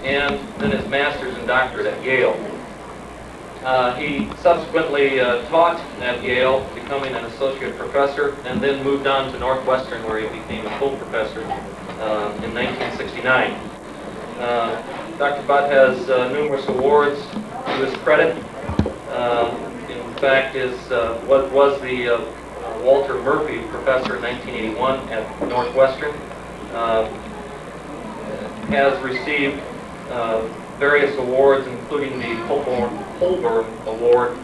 and then his master's and doctorate at Yale. He subsequently taught at Yale, becoming an associate professor, and then moved on to Northwestern, where he became a full professor in 1969. Dr. Butt has numerous awards to his credit. In fact, was the Walter Murphy Professor in 1981 at Northwestern. Has received various awards, including the Holborn Award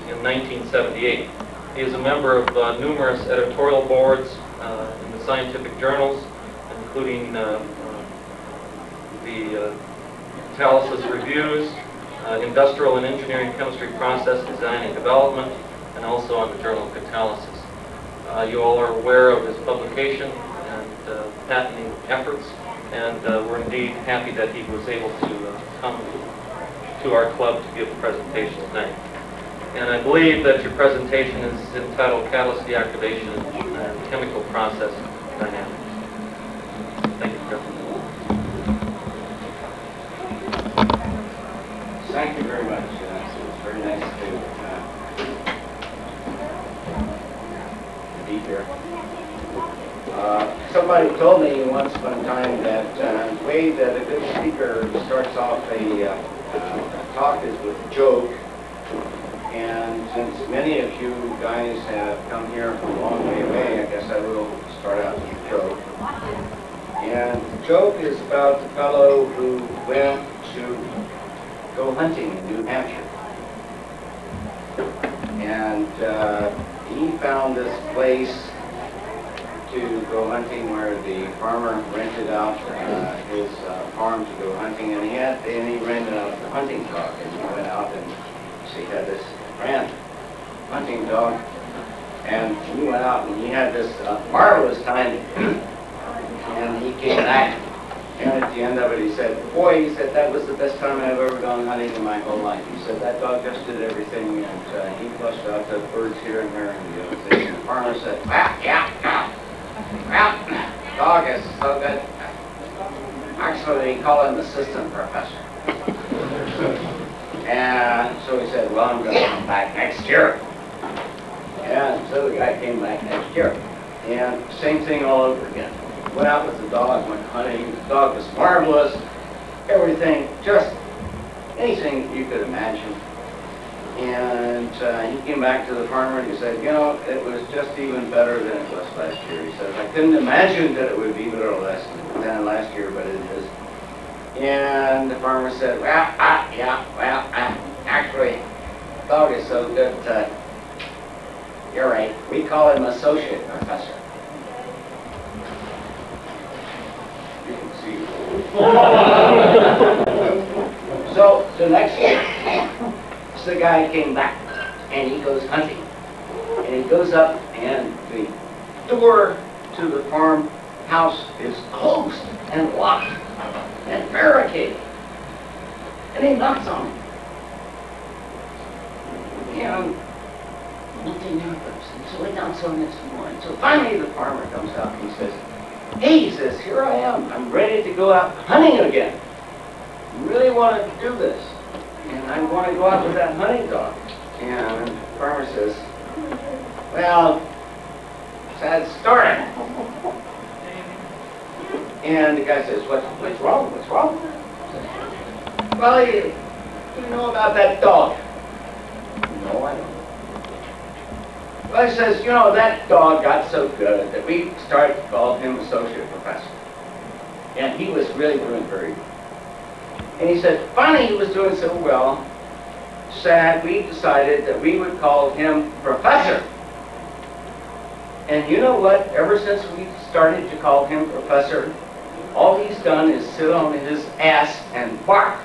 in 1978. He is a member of numerous editorial boards in the scientific journals, including the Catalysis Reviews, Industrial and Engineering Chemistry Process Design and Development, and also on the Journal of Catalysis. You all are aware of his publication and patenting efforts, and we're indeed happy that he was able to come to our club to give a presentation tonight. And I believe that your presentation is entitled Catalyst Deactivation and Chemical Process Dynamics. Thank you, President. Thank you very much. It's very nice to be here. Somebody told me once upon a time that the way that a good speaker starts off a talk is with a joke. And since many of you guys have come here from a long way away, I guess I will start out with a joke. And the joke is about the fellow who went to go hunting in New Hampshire. And he found this place to go hunting where the farmer rented out his farm to go hunting, and he rented out the hunting dog, and he went out and he had this grand hunting dog, and he went out and he had this marvelous time, and he came back, and at the end of it he said, boy, he said, that was the best time I've ever gone hunting in my whole life. He said, that dog just did everything, and he flushed out the birds here and there and the other thing, and the farmer said, well, dog is so good. Actually, they call him assistant professor. And so he said, well, I'm going to come back next year. And so the guy came back next year. And same thing all over again. Went out with the dog, went hunting. The dog was marvelous. Everything, just anything you could imagine. And he came back to the farmer and he said, you know, it was just even better than it was last year. He said, I couldn't imagine that it would be better or less than last year, but it is. And the farmer said, well, actually, the dog is so good, you're right, we call him associate professor. You can see. So the next year, the guy came back and he goes hunting. And he goes up and the door to the farmhouse is closed and locked and barricaded. And he knocks on it. And nothing happens. And so he knocks on it some more. And so finally the farmer comes out and he says, hey, he says, here I am. I'm ready to go out hunting again. I really want to do this. And I want to go out with that hunting dog. And the farmer says, well, sad story. And the guy says, what's wrong? What's wrong? Well, you know about that dog? No, I don't. Well, he says, you know, that dog got so good that we started to call him associate professor. And he was really doing very good. And he said, finally he was doing so well, sad, we decided that we would call him professor. And you know what? Ever since we started to call him professor, all he's done is sit on his ass and bark.